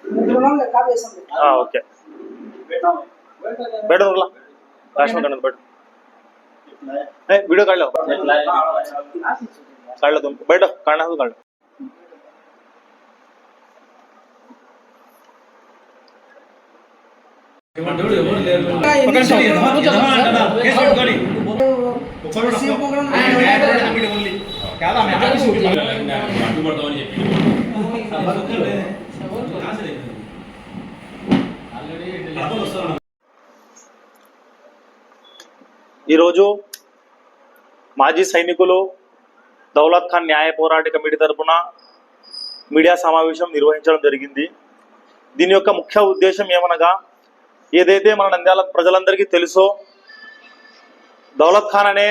Okay बैठ दो last में करना बैठ वीडियो काट लो तुम बैठो काटना तो काट लो ఈరోజు మాజీ సైనికులు దౌలత్ ఖాన్ న్యాయ పోరాట కమిటీ తరపున మీడియా సమావేశం నిర్వహించడం జరిగింది. దీని యొక్క ముఖ్య ఉద్దేశం ఏమనగా, ఏదైతే మన నంద్యాల ప్రజలందరికీ తెలుసో దౌలత్ ఖాన్ అనే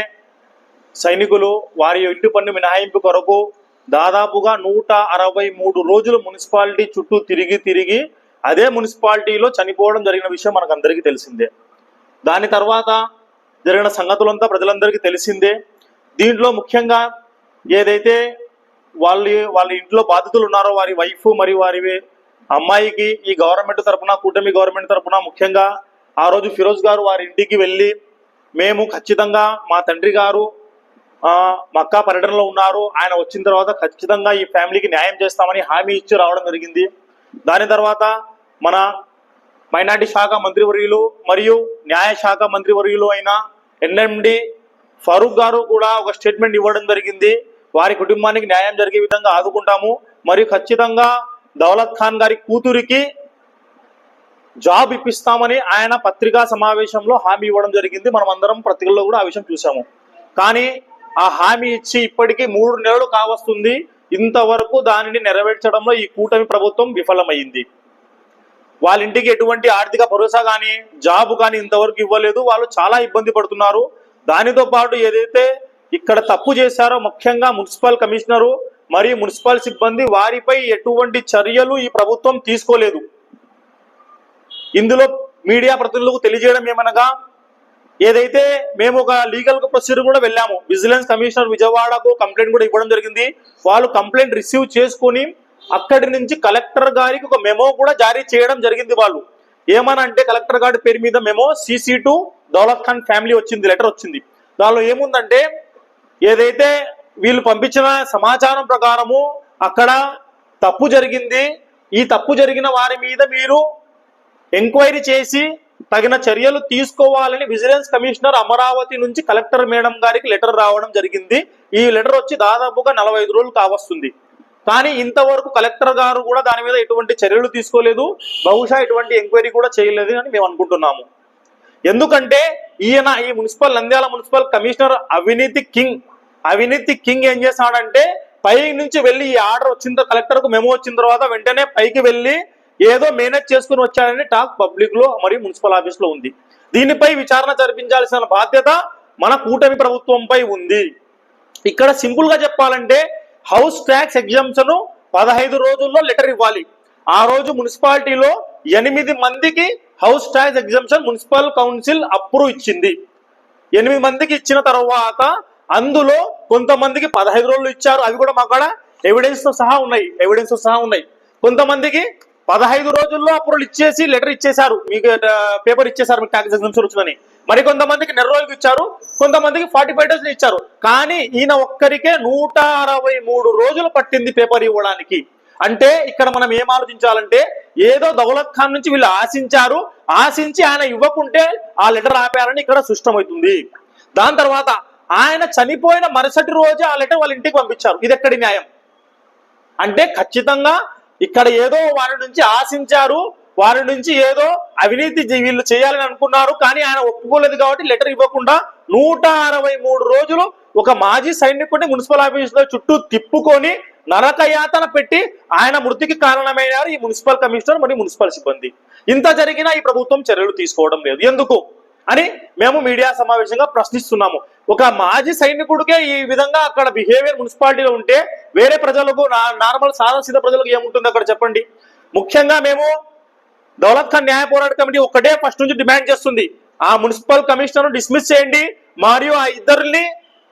సైనికులు వారి ఇంటి పన్ను మినహాయింపు కొరకు దాదాపుగా 163 రోజులు మున్సిపాలిటీ చుట్టూ తిరిగి అదే మున్సిపాలిటీలో చనిపోవడం జరిగిన విషయం మనకందరికీ తెలిసిందే. దాని తర్వాత జరిగిన సంగతులంతా ప్రజలందరికీ తెలిసిందే. దీంట్లో ముఖ్యంగా ఏదైతే వాళ్ళ ఇంట్లో బాధితులు ఉన్నారో వారి వైఫ్ మరియు వారి అమ్మాయికి ఈ గవర్నమెంట్ తరఫున, కూటమి గవర్నమెంట్ తరఫున ముఖ్యంగా ఆ రోజు ఫిరోజ్ గారు వారి ఇంటికి వెళ్ళి మేము ఖచ్చితంగా మా తండ్రి గారు మక్కా పర్యటనలో ఉన్నారు, ఆయన వచ్చిన తర్వాత ఖచ్చితంగా ఈ ఫ్యామిలీకి న్యాయం చేస్తామని హామీ ఇచ్చి రావడం జరిగింది. దాని తర్వాత మన మైనార్టీ శాఖ మంత్రివర్యులు మరియు న్యాయ శాఖ మంత్రివర్యులు అయిన ఎన్ఎండి ఫరూక్ గారు కూడా ఒక స్టేట్మెంట్ ఇవ్వడం జరిగింది. వారి కుటుంబానికి న్యాయం జరిగే విధంగా ఆదుకుంటాము, మరియు ఖచ్చితంగా దౌలత్ ఖాన్ గారి కూతురికి జాబ్ ఇప్పిస్తామని ఆయన పత్రికా సమావేశంలో హామీ ఇవ్వడం జరిగింది. మనం అందరం పత్రికల్లో కూడా ఆ విషయం చూసాము. కానీ ఆ హామీ ఇచ్చి ఇప్పటికీ 3 నెలలు కావస్తుంది. ఇంతవరకు దానిని నెరవేర్చడంలో ఈ కూటమి ప్రభుత్వం విఫలమైంది. వాళ్ళ ఇంటికి ఎటువంటి ఆర్థిక భరోసా కానీ జాబ్ కానీ ఇంతవరకు ఇవ్వలేదు. వాళ్ళు చాలా ఇబ్బంది పడుతున్నారు. దానితో పాటు ఏదైతే ఇక్కడ తప్పు చేశారో ముఖ్యంగా మున్సిపల్ కమిషనరు మరియు మున్సిపల్ సిబ్బంది, వారిపై ఎటువంటి చర్యలు ఈ ప్రభుత్వం తీసుకోలేదు. ఇందులో మీడియా ప్రతినిధులకు తెలియజేయడం ఏమనగా, ఏదైతే మేము ఒక లీగల్ ప్రొసీజర్ కూడా వెళ్ళాము, విజిలెన్స్ కమిషనర్ విజయవాడకు కంప్లైంట్ కూడా ఇవ్వడం జరిగింది. వాళ్ళు కంప్లైంట్ రిసీవ్ చేసుకుని అక్కడి నుంచి కలెక్టర్ గారికి ఒక మెమో కూడా జారీ చేయడం జరిగింది. వాళ్ళు ఏమనంటే కలెక్టర్ గారి పేరు మీద memo CC to Daulat Khan family వచ్చింది, లెటర్ వచ్చింది. దానిలో ఏముందంటే, ఏదైతే వీళ్ళు పంపించిన సమాచారం ప్రకారము అక్కడ తప్పు జరిగింది, ఈ తప్పు జరిగిన వారి మీద మీరు ఎంక్వైరీ చేసి తగిన చర్యలు తీసుకోవాలని విజిలెన్స్ కమిషనర్ అమరావతి నుంచి కలెక్టర్ మేడం గారికి లెటర్ రావడం జరిగింది. ఈ లెటర్ వచ్చి దాదాపుగా 45 రోజులు కావస్తుంది. కానీ ఇంతవరకు కలెక్టర్ గారు కూడా దాని మీద ఎటువంటి చర్యలు తీసుకోలేదు, బహుశా ఎటువంటి ఎంక్వైరీ కూడా చేయలేదు అని మేము అనుకుంటున్నాము. ఎందుకంటే ఈ నంద్యాల మున్సిపల్ కమిషనర్ అవినీతి కింగ్ ఏం చేశాడంటే, పై నుంచి వెళ్ళి ఈ ఆర్డర్ వచ్చిన కలెక్టర్కు మెమో వచ్చిన తర్వాత వెంటనే పైకి వెళ్ళి ఏదో మేనేజ్ చేసుకుని వచ్చాడని టాక్ పబ్లిక్ లో మరియు మున్సిపల్ ఆఫీస్ లో ఉంది. దీనిపై విచారణ జరిపించాల్సిన బాధ్యత మన కూటమి ప్రభుత్వంపై ఉంది. ఇక్కడ సింపుల్ గా చెప్పాలంటే, హౌస్ ట్యాక్స్ ఎగ్జామ్షన్ 15 రోజుల్లో లెటర్ ఇవ్వాలి. ఆ రోజు మున్సిపాలిటీలో 8 మందికి house tax exemption municipal council approve ఇచ్చింది. 8 మందికి ఇచ్చిన తర్వాత అందులో కొంతమందికి 15 రోజులు ఇచ్చారు. అవి కూడా మాకు ఎవిడెన్స్ తో సహా ఉన్నాయి. కొంతమందికి 15 రోజుల్లో అప్రూవల్ ఇచ్చేసి లెటర్ ఇచ్చేశారు, మీకు పేపర్ ఇచ్చేసారు, మీకు ట్యాక్స్ ఎగ్జామ్షన్ వచ్చిందని. మరి కొంతమందికి 4 రోజులకు ఇచ్చారు, కొంతమందికి 45 డేస్ ఇచ్చారు. కానీ ఈయన ఒక్కరికే 163 రోజులు పట్టింది పేపర్ ఇవ్వడానికి. అంటే ఇక్కడ మనం ఏం ఆలోచించాలంటే, ఏదో దౌలత్ ఖాన్ నుంచి వీళ్ళు ఆశించి ఆయన ఇవ్వకుంటే ఆ లెటర్ ఆపారని ఇక్కడ సృష్టమవుతుంది. దాని తర్వాత ఆయన చనిపోయిన మరుసటి రోజే ఆ లెటర్ వాళ్ళ ఇంటికి పంపించారు. ఇది ఎక్కడి న్యాయం? అంటే ఖచ్చితంగా ఇక్కడ ఏదో వారి నుంచి ఆశించారు, వారి నుంచి ఏదో అవినీతి వీళ్ళు చేయాలని అనుకున్నారు. కానీ ఆయన ఒప్పుకోలేదు కాబట్టి లెటర్ ఇవ్వకుండా 163 రోజులు ఒక మాజీ సైనికుడిని మున్సిపల్ ఆఫీస్ లో చుట్టూ తిప్పుకొని నరకయాతన పెట్టి ఆయన మృతికి కారణమైనారు ఈ మున్సిపల్ కమిషనర్ మరియు మున్సిపల్ సిబ్బంది. ఇంత జరిగినా ఈ ప్రభుత్వం చర్యలు తీసుకోవడం లేదు. ఎందుకు అని మేము మీడియా సమావేశంగా ప్రశ్నిస్తున్నాము. ఒక మాజీ సైనికుడికే ఈ విధంగా అక్కడ బిహేవియర్ మున్సిపాలిటీలో ఉంటే వేరే ప్రజలకు, నార్మల్ సాదాసీదా ప్రజలకు ఏముంటుంది అక్కడ చెప్పండి? ముఖ్యంగా మేము దౌలత్ ఖాన్ న్యాయ పోరాట కమిటీ ఒక్కటే ఫస్ట్ నుంచి డిమాండ్ చేస్తుంది, ఆ మున్సిపల్ కమిషనర్ డిస్మిస్ చేయండి మరియు ఆ ఇద్దరిని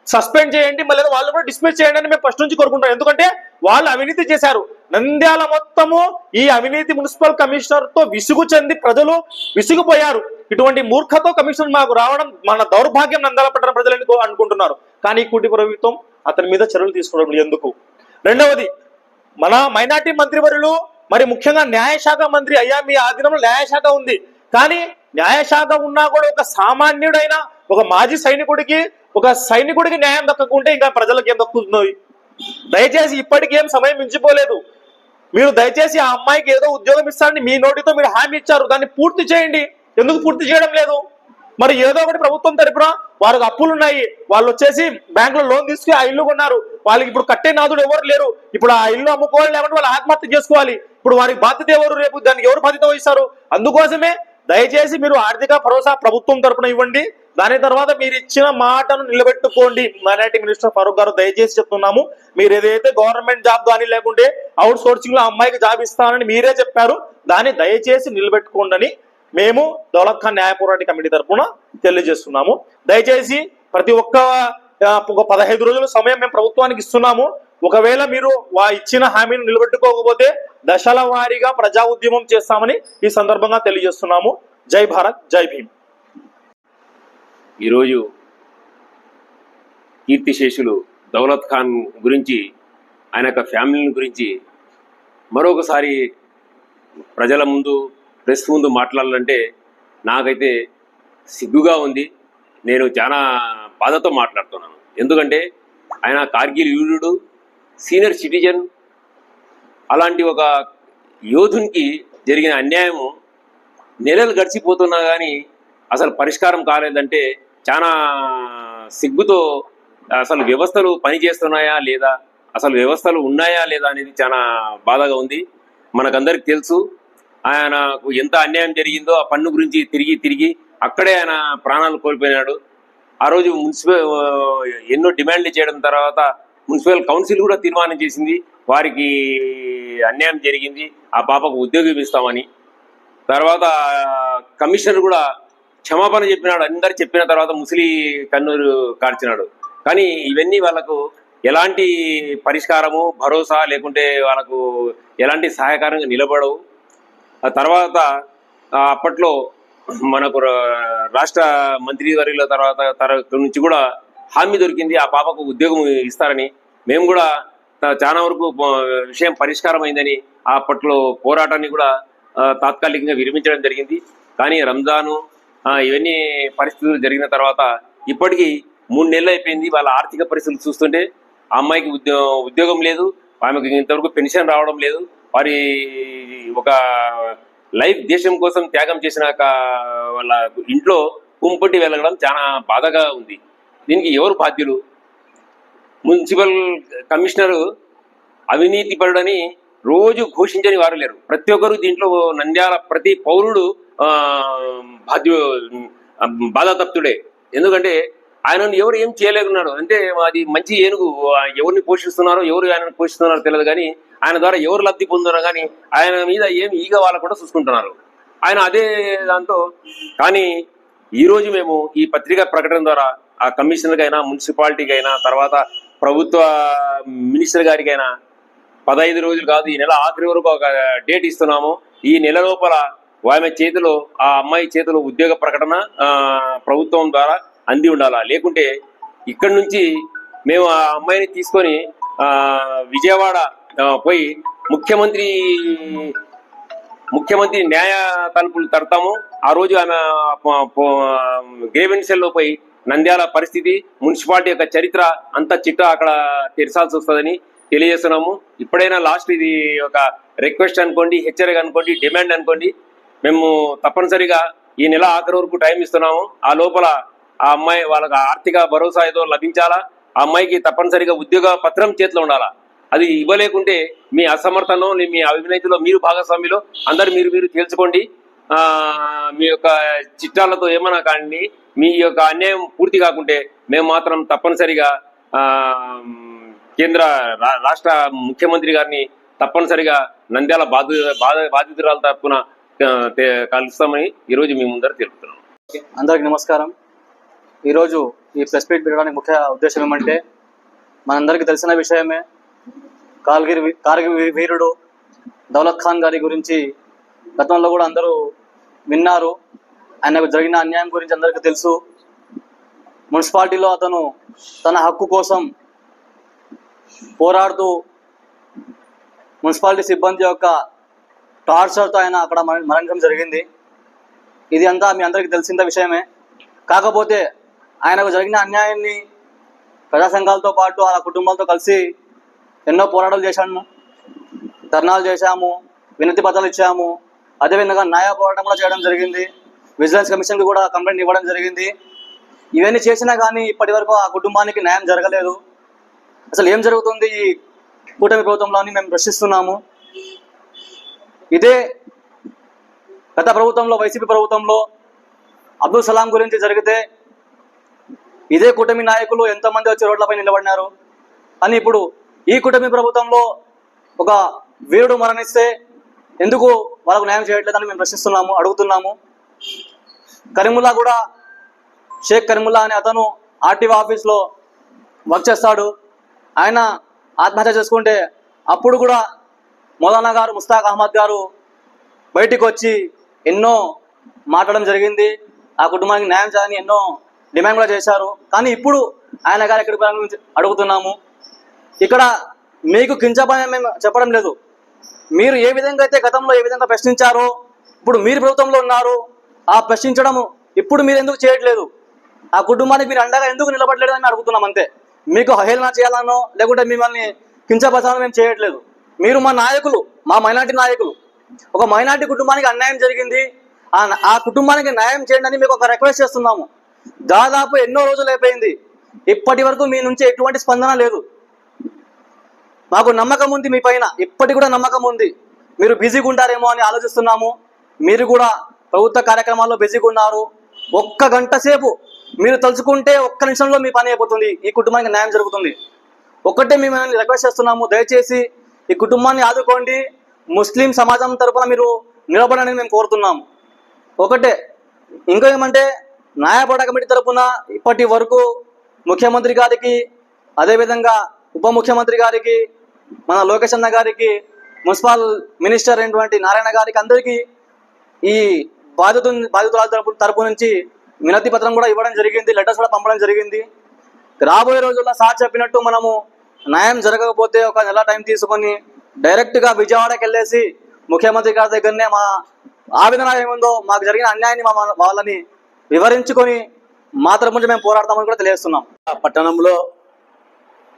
సస్పెండ్ చేయండి, మళ్ళీ వాళ్ళు కూడా డిస్మిస్ చేయండి అని మేము ఫస్ట్ నుంచి కోరుకుంటాం. ఎందుకంటే వాళ్ళు అవినీతి చేశారు. నంద్యాల మొత్తము ఈ అవినీతి మున్సిపల్ కమిషనర్ తో విసుగు చెంది ప్రజలు విసుగుపోయారు. ఇటువంటి మూర్ఖతో కమిషనర్ మాకు రావడం మన దౌర్భాగ్యం నంద్యాల పట్టణ ప్రజలు అనుకుంటున్నారు. కానీ కూటి ప్రభుత్వం అతని మీద చర్యలు తీసుకోవడం ఎందుకు? రెండవది, మన మైనార్టీ మంత్రివర్యులు మరి ముఖ్యంగా న్యాయశాఖ మంత్రి, అయ్యా మీ ఆధీనంలో న్యాయశాఖ ఉంది, కానీ న్యాయశాఖ ఉన్నా కూడా ఒక సామాన్యుడైన ఒక మాజీ సైనికుడికి న్యాయం దక్కకుంటే ఇంకా ప్రజలకు ఏం దక్కుతుంది? దయచేసి ఇప్పటికి ఏం సమయం మించిపోలేదు. మీరు దయచేసి ఆ అమ్మాయికి ఏదో ఉద్యోగం ఇస్తారని మీ నోటితో మీరు హామీ ఇచ్చారు, దాన్ని పూర్తి చేయండి. ఎందుకు పూర్తి చేయడం లేదు? మరి ఏదో ఒకటి ప్రభుత్వం తరపున వారికి అప్పులు ఉన్నాయి, వాళ్ళు వచ్చేసి బ్యాంకులో లోన్ తీసుకుని ఆ ఇల్లు కొన్నారు, వాళ్ళకి ఇప్పుడు కట్టే నాదుడు ఎవరు లేరు, ఇప్పుడు ఆ ఇల్లు అమ్ముకోవాలి, లేకుంటే వాళ్ళు ఆత్మహత్య చేసుకోవాలి. ఇప్పుడు వారికి బాధ్యత ఎవరు? రేపు దానికి ఎవరు బాధ్యత వహిస్తారు? అందుకోసమే దయచేసి మీరు ఆర్థిక భరోసా ప్రభుత్వం తరపున ఇవ్వండి. దాని తర్వాత మీరు ఇచ్చిన మాటను నిలబెట్టుకోండి. మైనారిటీ మినిస్టర్ ఫరూక్ గారు దయచేసి చెప్తున్నాము, మీరు ఏదైతే గవర్నమెంట్ జాబ్ కానీ లేకుంటే అవుట్ సోర్సింగ్ లో అమ్మాయికి జాబ్ ఇస్తానని మీరే చెప్పారు, దాన్ని దయచేసి నిలబెట్టుకోండి అని మేము దౌలత్ ఖాన్ న్యాయ పోరాట కమిటీ తరఫున తెలియజేస్తున్నాము. దయచేసి ప్రతి ఒక్క 15 రోజుల సమయం మేము ప్రభుత్వానికి ఇస్తున్నాము. ఒకవేళ మీరు ఇచ్చిన హామీని నిలబెట్టుకోకపోతే దశల వారీగా ప్రజా ఉద్యమం చేస్తామని ఈ సందర్భంగా తెలియజేస్తున్నాము. జై భారత్, జై భీమ్. ఈరోజు కీర్తిశేషులు దౌలత్ ఖాన్ గురించి, ఆయన యొక్క ఫ్యామిలీని గురించి మరొకసారి ప్రజల ముందు, ప్రెస్ ముందు మాట్లాడాలంటే నాకైతే సిగ్గుగా ఉంది. నేను చాలా బాధతో మాట్లాడుతున్నాను. ఎందుకంటే ఆయన కార్గిల్ యూరుడు, సీనియర్ సిటిజన్, అలాంటి ఒక యోధునికి జరిగిన అన్యాయము నెలలు గడిచిపోతున్నా కానీ అసలు పరిష్కారం కాలేదంటే చాలా సిగ్గుతో, అసలు వ్యవస్థలు పనిచేస్తున్నాయా లేదా, అసలు వ్యవస్థలు ఉన్నాయా లేదా అనేది చాలా బాధగా ఉంది. మనకందరికి తెలుసు ఆయనకు ఎంత అన్యాయం జరిగిందో. ఆ పన్ను గురించి తిరిగి అక్కడే ఆయన ప్రాణాలు కోల్పోయినాడు. ఆ రోజు ఎన్నో డిమాండ్లు చేయడం తర్వాత మున్సిపల్ కౌన్సిల్ కూడా తీర్మానం చేసింది, వారికి అన్యాయం జరిగింది, ఆ పాపకు ఉద్యోగం ఇస్తామని. తర్వాత కమిషనర్ కూడా క్షమాపణ చెప్పినాడు. అందరు చెప్పిన తర్వాత ముసలి కన్నూరు కార్చినాడు. కానీ ఇవన్నీ వాళ్ళకు ఎలాంటి పరిష్కారము, భరోసా లేకుంటే వాళ్ళకు ఎలాంటి సహాయకారంగా నిలబడవు. ఆ తర్వాత అప్పట్లో మనకు రాష్ట్ర మంత్రివర్యుల తర్వాత నుంచి కూడా హామీ దొరికింది, ఆ పాపకు ఉద్యోగం ఇస్తారని. మేము కూడా చాలా వరకు విషయం పరిష్కారం అయిందని అప్పట్లో పోరాటాన్ని కూడా తాత్కాలికంగా విరమించడం జరిగింది. కానీ రంజాను ఇవన్నీ పరిస్థితులు జరిగిన తర్వాత ఇప్పటికీ 3 నెలలు అయిపోయింది. వాళ్ళ ఆర్థిక పరిస్థితులు చూస్తుంటే ఆ అమ్మాయికి ఉద్యోగం లేదు, ఆమెకు ఇంతవరకు పెన్షన్ రావడం లేదు. వారి ఒక లైఫ్ దేశం కోసం త్యాగం చేసినాక వాళ్ళ ఇంట్లో కుంపటి వెళ్ళడం చాలా బాధగా ఉంది. దీనికి ఎవరు బాధ్యులు? మున్సిపల్ కమిషనరు అవినీతి పరుడని రోజు ఘోషించని వారు లేరు. ప్రతి ఒక్కరు దీంట్లో నంద్యాల ప్రతి పౌరుడు బాధాతప్తుడే. ఎందుకంటే ఆయనను ఎవరు ఏం చేయలేకున్నాడు. అంటే అది మంచి ఏనుగు, ఎవరిని పోషిస్తున్నారో ఎవరు ఆయనను పోషిస్తున్నారో తెలియదు, కానీ ఆయన ద్వారా ఎవరు లబ్ధి పొందుతున్నారో కానీ ఆయన మీద ఏం ఈగ వాళ్ళకు కూడా చూసుకుంటున్నారు ఆయన అదే దాంతో. కానీ ఈరోజు మేము ఈ పత్రికా ప్రకటన ద్వారా ఆ కమిషనర్కి అయినా, మున్సిపాలిటీకి అయినా, తర్వాత ప్రభుత్వ మినిస్టర్ గారికైనా 15 రోజులు కాదు, ఈ నెల ఆఖరి వరకు ఒక డేట్ ఇస్తున్నాము. ఈ నెల లోపల ఆమె చేతిలో, ఆ అమ్మాయి చేతిలో ఉద్యోగ ప్రకటన ప్రభుత్వం ద్వారా అంది ఉండాలా. లేకుంటే ఇక్కడి నుంచి మేము ఆ అమ్మాయిని తీసుకొని విజయవాడ పోయి ముఖ్యమంత్రి న్యాయ తలుపులు తడతాము. ఆ రోజు ఆమె గ్రేవెన్సెల్లో పోయి నంద్యాల పరిస్థితి, మున్సిపాలిటీ యొక్క చరిత్ర అంతా చిట్టా అక్కడ తెరచాల్సి వస్తుందని తెలియజేస్తున్నాము. ఇప్పుడైనా లాస్ట్ ఇది ఒక రిక్వెస్ట్ అనుకోండి, హెచ్చరిక అనుకోండి, డిమాండ్ అనుకోండి. మేము తప్పనిసరిగా ఈ నెల ఆఖరి వరకు టైం ఇస్తున్నాము. ఆ లోపల ఆ అమ్మాయి వాళ్ళకి ఆర్థిక భరోసా ఏదో లభించాలా, ఆ అమ్మాయికి తప్పనిసరిగా ఉద్యోగ పత్రం చేతిలో ఉండాలా. అది ఇవ్వలేకుంటే మీ అసమర్థనలో, మీ అవినీతిలో మీరు భాగస్వామిలో అందరు మీరు తేల్చుకోండి. మీ యొక్క చిట్టాలతో ఏమన్నా కానీ మీ యొక్క అన్యాయం పూర్తి కాకుంటే మేము మాత్రం తప్పనిసరిగా కేంద్ర రాష్ట్ర ముఖ్యమంత్రి గారిని తప్పనిసరిగా నంద్యాల బాధితురాల తరపున కలుస్తామని ఈరోజు మీ ముందర తెలుపుతున్నాం. అందరికి నమస్కారం. ఈరోజు ఈ ప్రెస్ మీట్ పెట్టడానికి ముఖ్య ఉద్దేశం ఏమంటే, మనందరికీ తెలిసిన విషయమే, కార్గిల్ వీరుడు దౌలత్ ఖాన్ గారి గురించి గతంలో కూడా అందరూ విన్నారు. ఆయనకు జరిగిన అన్యాయం గురించి అందరికీ తెలుసు. మున్సిపాలిటీలో అతను తన హక్కు కోసం పోరాడుతూ మున్సిపాలిటీ సిబ్బంది యొక్క టార్చర్తో ఆయన అక్కడ మరణించడం జరిగింది. ఇది అంతా మీ అందరికీ తెలిసిన విషయమే. కాకపోతే ఆయనకు జరిగిన అన్యాయాన్ని ప్రజా సంఘాలతో పాటు ఆ కుటుంబాలతో కలిసి ఎన్నో పోరాటాలు చేశాము, ధర్నాలు చేశాము, వినతి పత్రాలు ఇచ్చాము. అదేవిధంగా న్యాయ పోరాటం కూడా చేయడం జరిగింది. విజిలెన్స్ కమిషన్కి కూడా కంప్లైంట్ ఇవ్వడం జరిగింది. ఇవన్నీ చేసినా కానీ ఇప్పటి వరకు ఆ కుటుంబానికి న్యాయం జరగలేదు. అసలు ఏం జరుగుతుంది ఈ కూటమి ప్రభుత్వంలో అని మేము ప్రశ్నిస్తున్నాము. ఇదే గత ప్రభుత్వంలో, వైసీపీ ప్రభుత్వంలో అబ్దుల్ సలాం గురించి జరిగితే ఇదే కూటమి నాయకులు ఎంతమంది వచ్చి రోడ్లపై నిలబడినారు. అని ఇప్పుడు ఈ కూటమి ప్రభుత్వంలో ఒక వీరుడు మరణిస్తే ఎందుకు వాళ్ళకు న్యాయం చేయట్లేదని మేము ప్రశ్నిస్తున్నాము, అడుగుతున్నాము. కరీముల్లా కూడా, షేక్ కరీముల్లా అనే అతను ఆర్టీఓ ఆఫీస్లో వర్క్ చేస్తాడు. ఆయన ఆత్మహత్య చేసుకుంటే అప్పుడు కూడా మౌలానా గారు, ముస్తాక్ అహ్మద్ గారు బయటికి వచ్చి ఎన్నో మాట్లాడడం జరిగింది. ఆ కుటుంబానికి న్యాయం చేయాలని ఎన్నో డిమాండ్ కూడా చేశారు. కానీ ఇప్పుడు ఆయన గారు ఎక్కడికి గురించి అడుగుతున్నాము. ఇక్కడ మీకు కించపని మేము చెప్పడం లేదు. మీరు ఏ విధంగా అయితే గతంలో ఏ విధంగా ప్రశ్నించారో ఇప్పుడు మీరు ప్రభుత్వంలో ఉన్నారు. ఆ ప్రశ్నించడం ఇప్పుడు మీరు ఎందుకు చేయట్లేదు? ఆ కుటుంబానికి మీరు అండగా ఎందుకు నిలబడలేదు అని అడుగుతున్నాం అంతే. మీకు హేళన చేయాలనో లేకుంటే మిమ్మల్ని కించపరచాలని మేము చేయట్లేదు. మీరు మా నాయకులు, మా మైనార్టీ నాయకులు. ఒక మైనార్టీ కుటుంబానికి అన్యాయం జరిగింది, ఆ కుటుంబానికి న్యాయం చేయండి అని మీకు ఒక రిక్వెస్ట్ చేస్తున్నాము. దాదాపు ఎన్నో రోజులు అయిపోయింది, ఇప్పటి వరకు మీ నుంచి ఎటువంటి స్పందన లేదు. మాకు నమ్మకం ఉంది మీ పైన, ఇప్పటికి కూడా నమ్మకం ఉంది. మీరు బిజీగా ఉంటారేమో అని ఆలోచిస్తున్నాము. మీరు కూడా ప్రభుత్వ కార్యక్రమాల్లో బిజీగా ఉన్నారు. ఒక్క గంట సేపు మీరు తలుచుకుంటే ఒక్క నిమిషంలో మీ పని అయిపోతుంది, ఈ కుటుంబానికి న్యాయం జరుగుతుంది. ఒక్కటే మేము రిక్వెస్ట్ చేస్తున్నాము, దయచేసి ఈ కుటుంబాన్ని ఆదుకోండి. ముస్లిం సమాజం తరపున మీరు నిలబడని మేము కోరుతున్నాము. ఒకటే, ఇంకా ఏమంటే న్యాయపోరాట కమిటీ తరపున ఇప్పటి వరకు ముఖ్యమంత్రి గారికి, అదేవిధంగా ఉప ముఖ్యమంత్రి గారికి, మన లోకేష్ అన్న గారికి, మున్సిపల్ మినిస్టర్ అయినటువంటి నారాయణ గారికి, అందరికీ ఈ బాధితుల తరపు నుంచి వినతి పత్రం కూడా ఇవ్వడం జరిగింది, లెటర్స్ కూడా పంపడం జరిగింది. రాబోయే రోజుల్లో సార్ చెప్పినట్టు మనము న్యాయం జరగకపోతే ఒక నెల టైం తీసుకొని డైరెక్ట్గా విజయవాడకి వెళ్ళేసి ముఖ్యమంత్రి గారి దగ్గరనే మా ఆవేదన ఏముందో, మాకు జరిగిన అన్యాయాన్ని వాళ్ళని వివరించుకొని మా తరపు నుంచి మేము పోరాడతామని కూడా తెలియజేస్తున్నాం. పట్టణంలో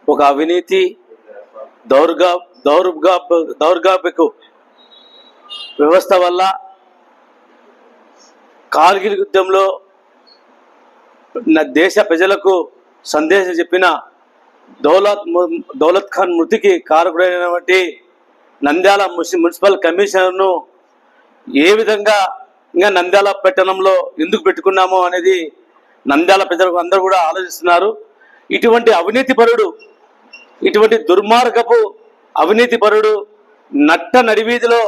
ఒక అవినీతి దౌర్భాగ్యపు వ్యవస్థ వల్ల కార్గిల్ యుద్ధంలో దేశ ప్రజలకు సందేశం చెప్పిన దౌలత్ ఖాన్ మృతికి కారకుడైనటువంటి నంద్యాల మున్సిపల్ కమిషనర్ను ఏ విధంగా ఇంకా నంద్యాల పట్టణంలో ఎందుకు పెట్టుకున్నామో అనేది నంద్యాల ప్రజలకు అందరూ కూడా ఆలోచిస్తున్నారు. ఇటువంటి అవినీతిపరుడు, ఇటువంటి దుర్మార్గపు అవినీతిపరుడు నట్ట నడివీధిలో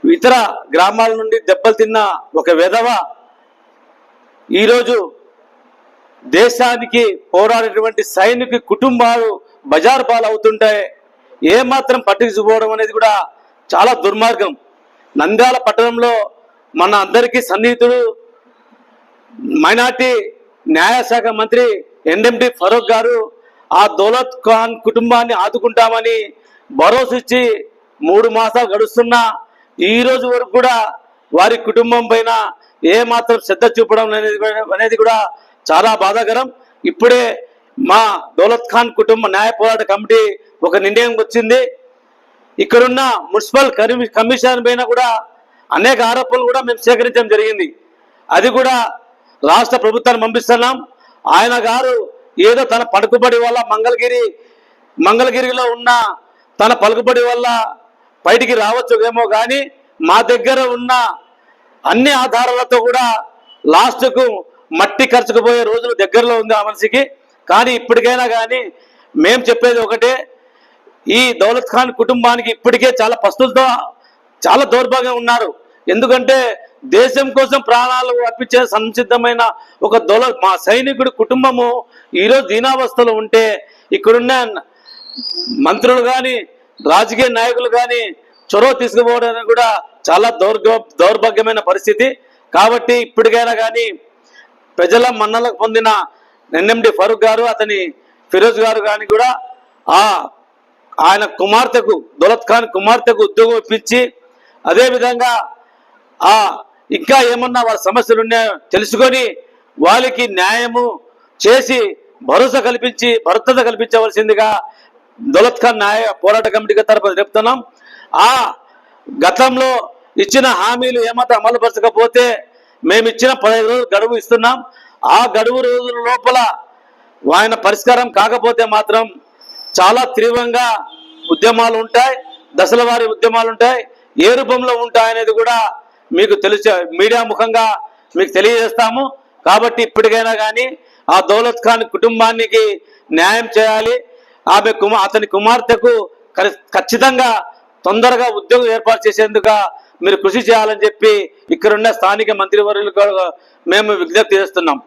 ఇతర గ్రామాల నుండి దెబ్బలు తిన్న ఒక వెధవ ఈరోజు దేశానికి పోరాడేటువంటి సైనిక కుటుంబాలు బజారు పాలవుతుంటే ఏమాత్రం పట్టించుకోవడం అనేది కూడా చాలా దుర్మార్గం. నంద్యాల పట్టణంలో మన అందరికీ సన్నిహితుడు మైనార్టీ న్యాయశాఖ మంత్రి ఎన్ఎండి ఫరూక్ గారు ఆ దౌలత్ ఖాన్ కుటుంబాన్ని ఆదుకుంటామని భరోసా ఇచ్చి 3 మాసాలు గడుస్తున్నా ఈ రోజు వరకు కూడా వారి కుటుంబం పైన ఏమాత్రం శ్రద్ధ చూపడం అనేది కూడా చాలా బాధాకరం. ఇప్పుడే మా దౌలత్ ఖాన్ కుటుంబ న్యాయ పోరాట కమిటీ ఒక నిర్ణయం వచ్చింది. ఇక్కడున్న మున్సిపల్ కమిషనర్ పైన కూడా అనేక ఆరోపణలు కూడా మేము సేకరించడం జరిగింది. అది కూడా రాష్ట్ర ప్రభుత్వాన్ని పంపిస్తున్నాం. ఆయన గారు ఏదో తన పలుకుబడి వల్ల మంగళగిరిలో ఉన్న తన పలుకుబడి వల్ల బయటికి రావచ్చు ఏమో, కానీ మా దగ్గర ఉన్న అన్ని ఆధారాలతో కూడా లాస్ట్కు మట్టి ఖర్చుకుపోయే రోజులు దగ్గరలో ఉంది ఆ మనిషికి. కానీ ఇప్పటికైనా కానీ మేము చెప్పేది ఒకటే, ఈ దౌలత్ ఖాన్ కుటుంబానికి ఇప్పటికే చాలా పస్తులతో చాలా దౌర్భాగ్యం ఉన్నారు. ఎందుకంటే దేశం కోసం ప్రాణాలు అర్పించే సంసిద్ధమైన ఒక మా సైనికుడి కుటుంబము ఈరోజు దీనావస్థలో ఉంటే ఇక్కడున్న మంత్రులు కానీ రాజకీయ నాయకులు కానీ చొరవ తీసుకుపోవడానికి కూడా చాలా దౌర్భాగ్యమైన పరిస్థితి. కాబట్టి ఇప్పటికైనా కానీ ప్రజల మన్నలకు పొందిన ఎన్ఎండి ఫరూక్ గారు, అతని ఫిరోజ్ గారు కానీ కూడా ఆయన కుమార్తెకు, దౌలత్ ఖాన్ కుమార్తెకు ఉద్యోగం ఇప్పించి, అదేవిధంగా ఇంకా ఏమన్నా వాళ్ళ సమస్యలు ఉన్నాయో తెలుసుకొని వాళ్ళకి న్యాయము చేసి భరోసా కల్పించి భద్రత కల్పించవలసిందిగా దౌలత్ ఖాన్ న్యాయ పోరాట కమిటీ తరపున చెప్తున్నాం. గతంలో ఇచ్చిన హామీలు ఏమాత్రం అమలుపరచకపోతే మేము ఇచ్చిన 15 రోజులు గడువు ఇస్తున్నాం. ఆ గడువు రోజుల లోపల ఆయన పరిష్కారం కాకపోతే మాత్రం చాలా తీవ్రంగా ఉద్యమాలు ఉంటాయి, దశల వారీ ఉద్యమాలు ఉంటాయి. ఏ రూపంలో ఉంటాయనేది కూడా మీకు మీడియా ముఖంగా మీకు తెలియజేస్తాము. కాబట్టి ఇప్పటికైనా కానీ ఆ దౌలత్ ఖాన్ కుటుంబానికి న్యాయం చేయాలి. అతని కుమార్తెకు ఖచ్చితంగా తొందరగా ఉద్యోగం ఏర్పాటు చేసేందుకు మీరు కృషి చేయాలని చెప్పి ఇక్కడున్న స్థానిక మంత్రివర్యులకు మేము విజ్ఞప్తి చేస్తున్నాం.